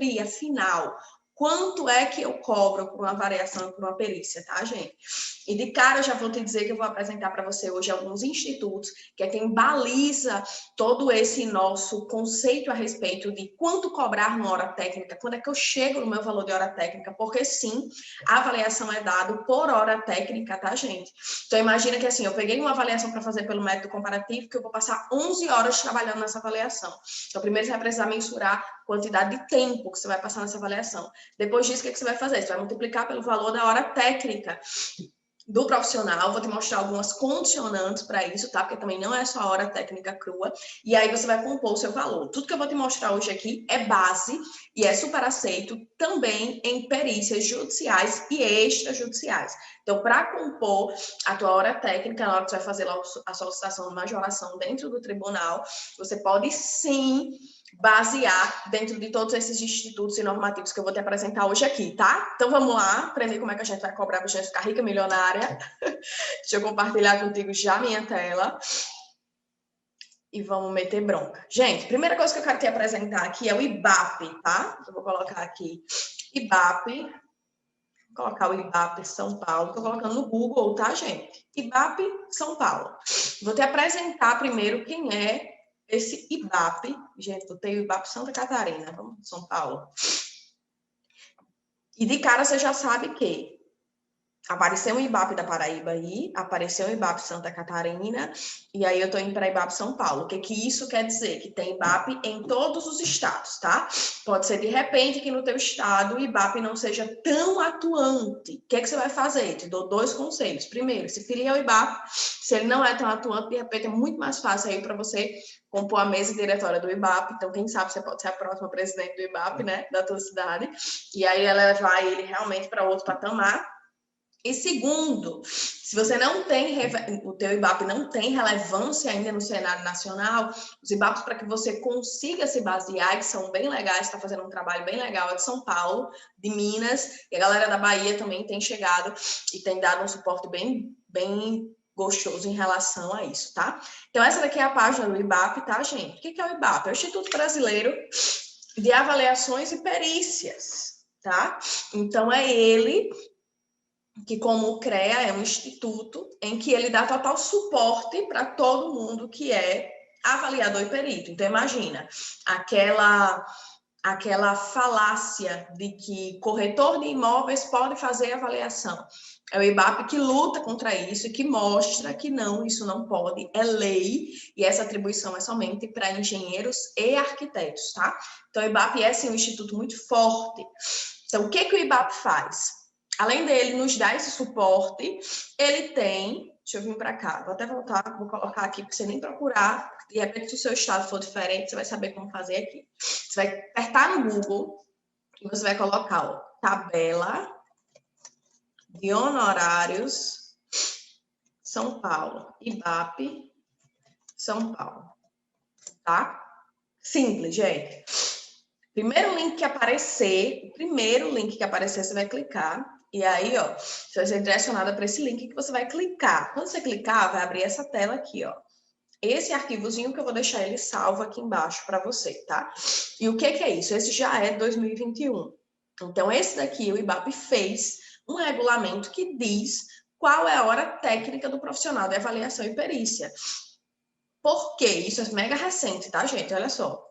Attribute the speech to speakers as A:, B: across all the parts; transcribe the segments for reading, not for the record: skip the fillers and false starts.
A: Pri, afinal, quanto é que eu cobro por uma avaliação e por uma perícia, tá, gente? E de cara eu já vou te dizer que eu vou apresentar para você hoje alguns institutos, que é quem baliza todo esse nosso conceito a respeito de quanto cobrar numa hora técnica, quando é que eu chego no meu valor de hora técnica, porque sim, a avaliação é dada por hora técnica, tá, gente? Então imagina que assim, eu peguei uma avaliação para fazer pelo método comparativo, que eu vou passar 11 horas trabalhando nessa avaliação. Então primeiro você vai precisar mensurar a quantidade de tempo que você vai passar nessa avaliação. Depois disso, o que você vai fazer? Você vai multiplicar pelo valor da hora técnica do profissional, vou te mostrar algumas condicionantes para isso, tá? Porque também não é só a hora técnica crua. E aí você vai compor o seu valor. Tudo que eu vou te mostrar hoje aqui é base e é super aceito também em perícias judiciais e extrajudiciais. Então, para compor a tua hora técnica, na hora que você vai fazer a solicitação de majoração dentro do tribunal, você pode sim basear dentro de todos esses institutos e normativos que eu vou te apresentar hoje aqui, tá? Então vamos lá, aprender como é que a gente vai cobrar para a gente ficar rica, milionária. Deixa eu compartilhar contigo já a minha tela. E vamos meter bronca. Gente, primeira coisa que eu quero te apresentar aqui é o IBAP, tá? Eu vou colocar aqui IBAP. Vou colocar o IBAP São Paulo. Tô colocando no Google, tá, gente? IBAP São Paulo. Vou te apresentar primeiro quem é esse IBAP, gente, eu tenho o IBAP Santa Catarina, vamos de São Paulo. E de cara você já sabe que apareceu um IBAP da Paraíba aí, apareceu um IBAP Santa Catarina, e aí eu tô indo para IBAP São Paulo. O que que isso quer dizer? Que tem IBAP em todos os estados, tá? Pode ser de repente que no teu estado o IBAP não seja tão atuante. O que que você vai fazer? Te dou dois conselhos. Primeiro, se filia ao IBAP, se ele não é tão atuante, de repente é muito mais fácil aí para você compor a mesa diretória do IBAP, então quem sabe você pode ser a próxima presidente do IBAP, né, da tua cidade, e aí ela levar ele realmente para outro patamar. E segundo, se você não tem, o teu IBAP não tem relevância ainda no cenário nacional, os IBAPs para que você consiga se basear, que são bem legais, está fazendo um trabalho bem legal, é de São Paulo, de Minas, e a galera da Bahia também tem chegado e tem dado um suporte bem gostoso em relação a isso, tá? Então essa daqui é a página do IBAP, tá, gente? O que é o IBAP? É o Instituto Brasileiro de Avaliações e Perícias, tá? Então é ele que, como o CREA, é um instituto em que ele dá total suporte para todo mundo que é avaliador e perito. Então, imagina, aquela falácia de que corretor de imóveis pode fazer avaliação. É o IBAP que luta contra isso e que mostra que não, isso não pode, é lei, e essa atribuição é somente para engenheiros e arquitetos, tá? Então, o IBAP é, sim, um instituto muito forte. Então, o que o IBAP faz? Além dele nos dar esse suporte, ele tem... Deixa eu vir para cá, vou até voltar, vou colocar aqui para você nem procurar. De repente, se o seu estado for diferente, você vai saber como fazer aqui. Você vai apertar no Google e você vai colocar, ó, tabela de honorários São Paulo, IBAP São Paulo, tá? Simples, gente. Primeiro link que aparecer, você vai clicar. E aí, ó, você vai ser direcionada para esse link que você vai clicar. Quando você clicar, vai abrir essa tela aqui, ó. Esse arquivozinho que eu vou deixar ele salvo aqui embaixo para você, tá? E o que é isso? Esse já é 2021. Então, esse daqui, o IBAP fez um regulamento que diz qual é a hora técnica do profissional de avaliação e perícia. Por quê? Isso é mega recente, tá, gente? Olha só.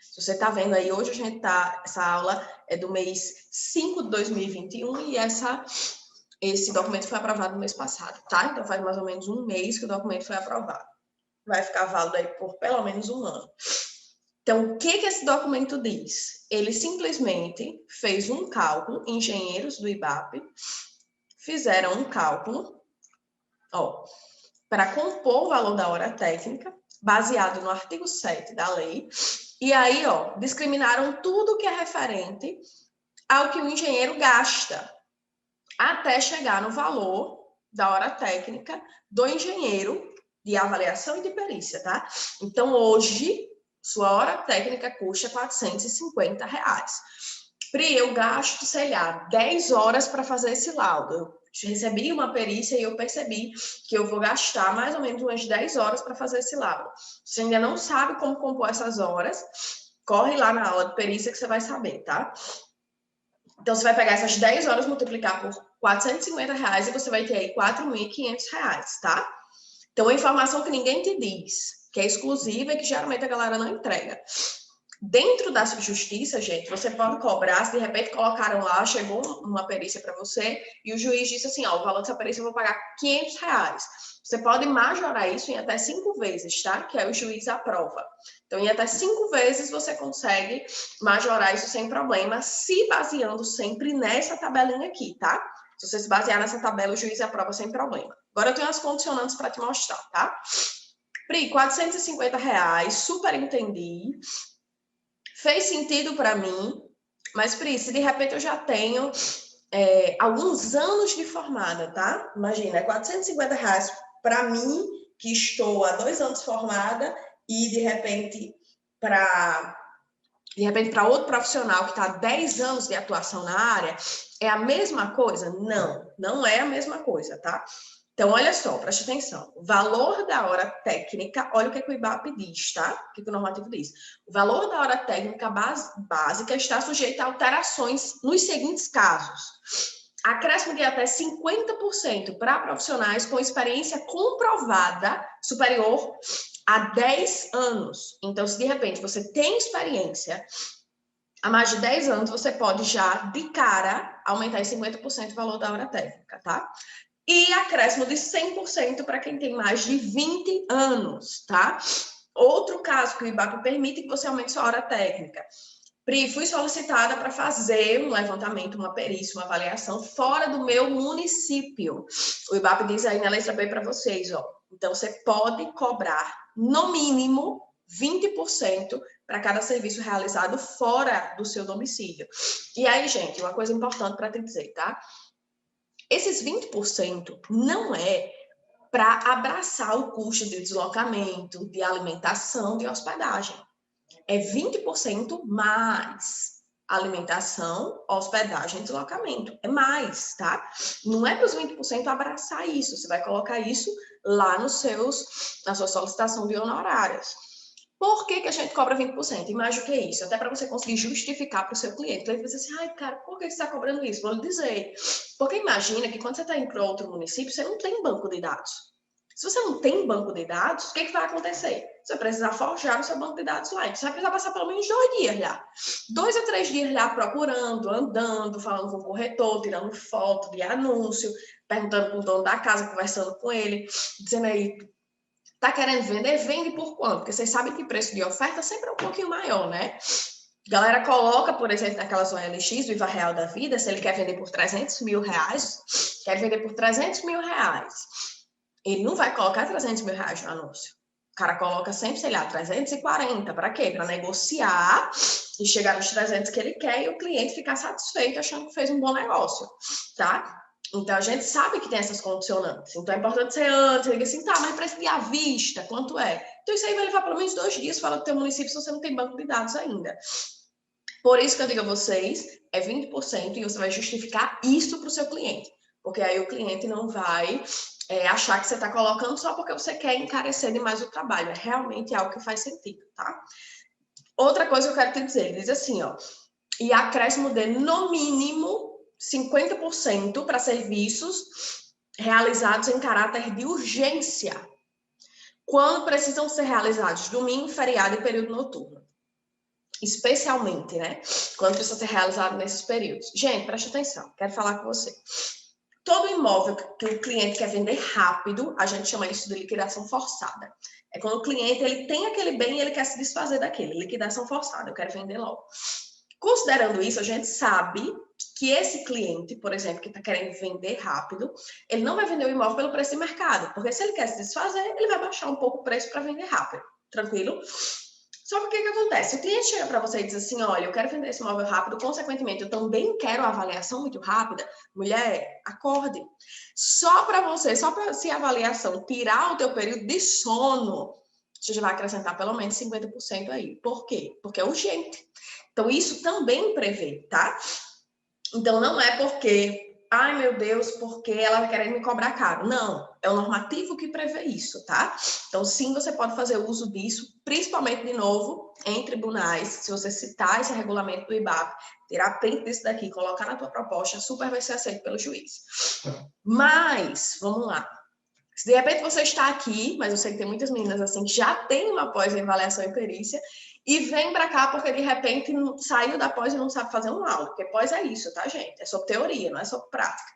A: Se você está vendo aí, hoje a gente tá... Essa aula é do mês 5 de 2021 e esse documento foi aprovado no mês passado, tá? Então, faz mais ou menos um mês que o documento foi aprovado. Vai ficar válido aí por pelo menos um ano. Então, o que esse documento diz? Ele simplesmente fez um cálculo, engenheiros do IBAP fizeram um cálculo, ó, para compor o valor da hora técnica, baseado no artigo 7 da lei, e aí, ó, discriminaram tudo que é referente ao que o engenheiro gasta, até chegar no valor da hora técnica do engenheiro de avaliação e de perícia, tá? Então, hoje, sua hora técnica custa R$450. Pri, eu gasto, sei lá, 10 horas para fazer esse laudo. Eu recebi uma perícia e eu percebi que eu vou gastar mais ou menos umas 10 horas para fazer esse laudo. Você ainda não sabe como compor essas horas, Corre lá na aula de perícia que você vai saber, tá? Então, você vai pegar essas 10 horas, multiplicar por R$450 e você vai ter aí R$4.500, tá? Então, a informação que ninguém te diz, que é exclusiva e que geralmente a galera não entrega. Dentro da justiça, gente, você pode cobrar, se de repente colocaram lá, chegou uma perícia para você e o juiz disse assim, ó, o valor dessa perícia eu vou pagar R$500. Você pode majorar isso em até 5 vezes, tá? Que aí o juiz aprova. Então, em até 5 vezes você consegue majorar isso sem problema, se baseando sempre nessa tabelinha aqui, tá? Se você se basear nessa tabela, o juiz aprova sem problema. Agora eu tenho as condicionantes para te mostrar, tá? Pri, R$450, super entendi. Fez sentido para mim, mas, Pri, se de repente eu já tenho alguns anos de formada, tá? Imagina, é R$450 para mim, que estou há 2 anos formada, e de repente para outro profissional que está há 10 anos de atuação na área, é a mesma coisa? Não, não é a mesma coisa, tá? Então, olha só, preste atenção. O valor da hora técnica, olha o que o IBAP diz, tá? O que o normativo diz. O valor da hora técnica básica está sujeito a alterações nos seguintes casos. Acréscimo de até 50% para profissionais com experiência comprovada superior a 10 anos. Então, se de repente você tem experiência há mais de 10 anos, você pode já, de cara, aumentar em 50% o valor da hora técnica, tá? E acréscimo de 100% para quem tem mais de 20 anos, tá? Outro caso que o IBAP permite que você aumente sua hora técnica. Pri, fui solicitada para fazer um levantamento, uma perícia, uma avaliação fora do meu município. O IBAP diz aí na letra B para vocês, ó. Então, você pode cobrar, no mínimo, 20% para cada serviço realizado fora do seu domicílio. E aí, gente, uma coisa importante para te dizer, tá? Esses 20% não é para abraçar o custo de deslocamento, de alimentação, de hospedagem. É 20% mais alimentação, hospedagem e deslocamento. É mais, tá? Não é para os 20% abraçar isso. Você vai colocar isso lá na sua solicitação de honorários. Por que a gente cobra 20%? E mais do que isso, até para você conseguir justificar para o seu cliente. Então, ele vai dizer assim, ai, cara, por que você está cobrando isso? Vou lhe dizer. Porque imagina que quando você está indo para outro município, você não tem banco de dados. Se você não tem banco de dados, o que vai acontecer? Você vai precisar forjar o seu banco de dados lá. Você vai precisar passar pelo menos 2 dias lá. 2 a 3 dias lá procurando, andando, falando com o corretor, tirando foto de anúncio, perguntando para o dono da casa, conversando com ele, dizendo aí, tá querendo vender? Vende por quanto? Porque vocês sabem que o preço de oferta sempre é um pouquinho maior, né? A galera coloca, por exemplo, naquelas OLX, Viva Real da Vida, se ele quer vender por R$300 mil, quer vender por R$300 mil. Ele não vai colocar R$300 mil no anúncio. O cara coloca sempre, sei lá, 340. Para quê? Para negociar e chegar nos 300 que ele quer e o cliente ficar satisfeito achando que fez um bom negócio, tá? Então, a gente sabe que tem essas condicionantes. Então, é importante ser antes. Ele diz assim, tá, mas preço de à vista, quanto é? Então, isso aí vai levar pelo menos 2 dias fora do teu município se você não tem banco de dados ainda. Por isso que eu digo a vocês, é 20% e você vai justificar isso para o seu cliente. Porque aí o cliente não vai achar que você está colocando só porque você quer encarecer demais o trabalho. É realmente algo que faz sentido, tá? Outra coisa que eu quero te dizer, ele diz assim, ó, e acréscimo de, no mínimo, 50% para serviços realizados em caráter de urgência, quando precisam ser realizados domingo, feriado e período noturno. Especialmente, né? Quando precisa ser realizado nesses períodos. Gente, preste atenção, quero falar com você. Todo imóvel que o cliente quer vender rápido, a gente chama isso de liquidação forçada. É quando o cliente ele tem aquele bem e ele quer se desfazer daquele. Liquidação forçada, eu quero vender logo. Considerando isso, a gente sabe que esse cliente, por exemplo, que está querendo vender rápido, ele não vai vender o imóvel pelo preço de mercado, porque se ele quer se desfazer, ele vai baixar um pouco o preço para vender rápido. Tranquilo? Só que o que acontece? O cliente chega para você e diz assim, olha, eu quero vender esse imóvel rápido, consequentemente, eu também quero uma avaliação muito rápida. Mulher, acorde. Só para se a avaliação tirar o teu período de sono, você já vai acrescentar pelo menos 50% aí. Por quê? Porque é urgente. Então, isso também prevê, tá? Então, não é porque ai meu Deus, porque ela vai querer me cobrar caro. Não, é o normativo que prevê isso, tá? Então, sim, você pode fazer uso disso, principalmente, de novo, em tribunais. Se você citar esse regulamento do IBAP, tirar print disso daqui, colocar na tua proposta, super vai ser aceito pelo juiz. Mas, vamos lá. Se de repente você está aqui, mas eu sei que tem muitas meninas assim que já tem uma pós em avaliação e perícia e vem para cá porque de repente saiu da pós e não sabe fazer uma aula, porque pós é isso, tá, gente? É sobre teoria, não é sobre prática.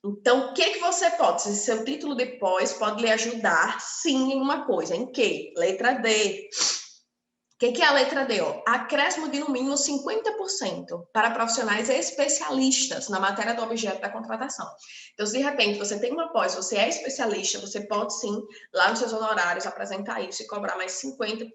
A: Então, o que você pode? Seu título de pós pode lhe ajudar, sim, em uma coisa. Em quê? Letra D. O que é a letra D? Acréscimo de no mínimo 50% para profissionais especialistas na matéria do objeto da contratação. Então, se de repente você tem uma pós, você é especialista, você pode sim, lá nos seus honorários, apresentar isso e cobrar mais 50%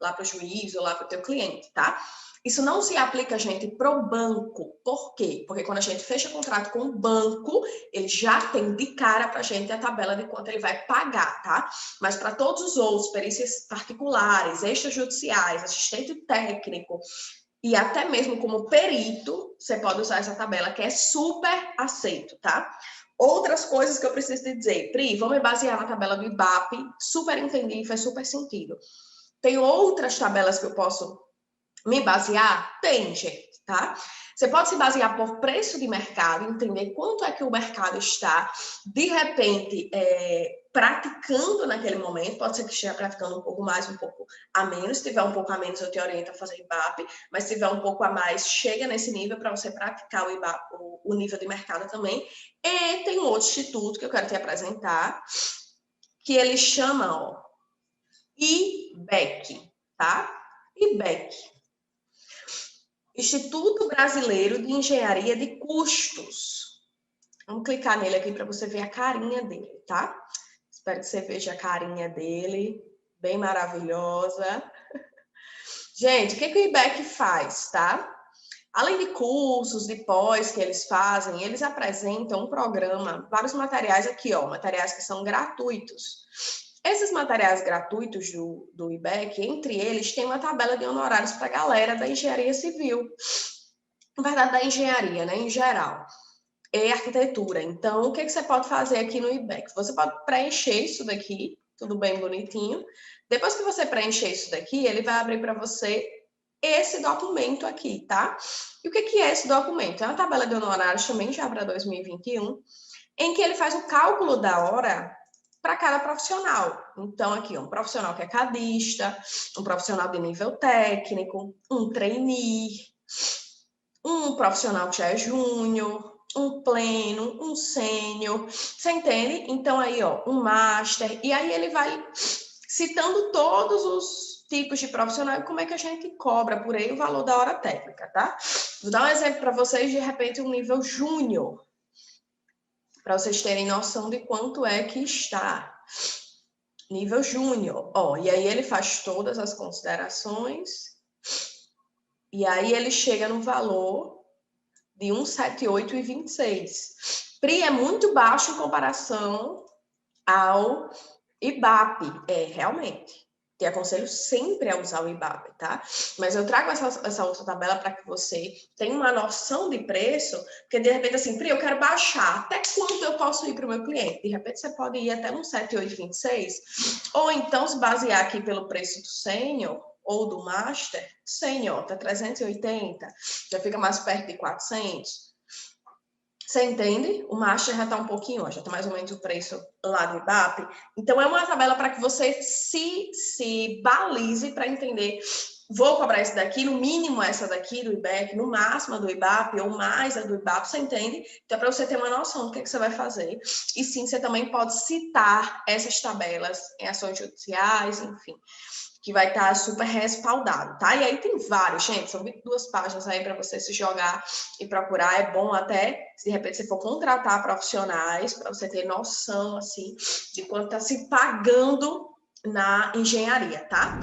A: lá para o juiz ou lá para o teu cliente, tá? Isso não se aplica, gente, para o banco. Por quê? Porque quando a gente fecha contrato com o banco, ele já tem de cara para a gente a tabela de quanto ele vai pagar, tá? Mas para todos os outros, perícias particulares, extrajudiciais, assistente técnico e até mesmo como perito, você pode usar essa tabela que é super aceito, tá? Outras coisas que eu preciso te dizer. Pri, vou me basear na tabela do IBAP, super entendi, faz super sentido. Tem outras tabelas que eu posso me basear? Tem, gente, tá? Você pode se basear por preço de mercado, entender quanto é que o mercado está, de repente, praticando naquele momento. Pode ser que esteja praticando um pouco mais, um pouco a menos. Se tiver um pouco a menos, eu te oriento a fazer IBAP, mas se tiver um pouco a mais, chega nesse nível para você praticar o IBAP, o nível de mercado também. E tem um outro instituto que eu quero te apresentar, que ele chama, IBEC, tá? IBEC. Instituto Brasileiro de Engenharia de Custos. Vamos clicar nele aqui para você ver a carinha dele, tá? Espero que você veja a carinha dele, bem maravilhosa. Gente, o que o IBEC faz, tá? Além de cursos, de pós que eles fazem, eles apresentam um programa, vários materiais aqui, materiais que são gratuitos. Esses materiais gratuitos do IBEC, entre eles, tem uma tabela de honorários para a galera da engenharia civil. Na verdade, da engenharia, né, em geral. E arquitetura. Então, o que você pode fazer aqui no IBEC? Você pode preencher isso daqui, tudo bem bonitinho. Depois que você preencher isso daqui, ele vai abrir para você esse documento aqui, tá? E o que é esse documento? É uma tabela de honorários também já para 2021, em que ele faz o cálculo da hora para cada profissional. Então, aqui, um profissional que é cadista, um profissional de nível técnico, um trainee, um profissional que já é júnior, um pleno, um sênior, você entende? Então, aí, um master, e aí ele vai citando todos os tipos de profissional e como é que a gente cobra por aí o valor da hora técnica, tá? Vou dar um exemplo para vocês, de repente, um nível júnior, para vocês terem noção de quanto é que está. Nível júnior, e aí ele faz todas as considerações, e aí ele chega no valor de 178,26. Pri é muito baixo em comparação ao IBAP, realmente. Te aconselho sempre a usar o IBAP, tá? Mas eu trago essa outra tabela para que você tenha uma noção de preço, porque de repente assim, Pri, eu quero baixar, até quanto eu posso ir para o meu cliente? De repente você pode ir até no 78,26, ou então se basear aqui pelo preço do sênior ou do master, sênior tá 380, já fica mais perto de 400. Você entende? O master já está um pouquinho, já está mais ou menos o preço lá do IBAP. Então, é uma tabela para que você se balize para entender. Vou cobrar esse daqui, no mínimo essa daqui do IBEC, no máximo a do IBAP, ou mais a do IBAP, você entende? Então, é para você ter uma noção do que você vai fazer. E sim, você também pode citar essas tabelas em ações judiciais, enfim, que vai estar super respaldado, tá? E aí tem vários, gente, são 22 páginas aí para você se jogar e procurar. É bom até, se de repente você for contratar profissionais, para você ter noção, assim, de quanto está se pagando na engenharia, tá?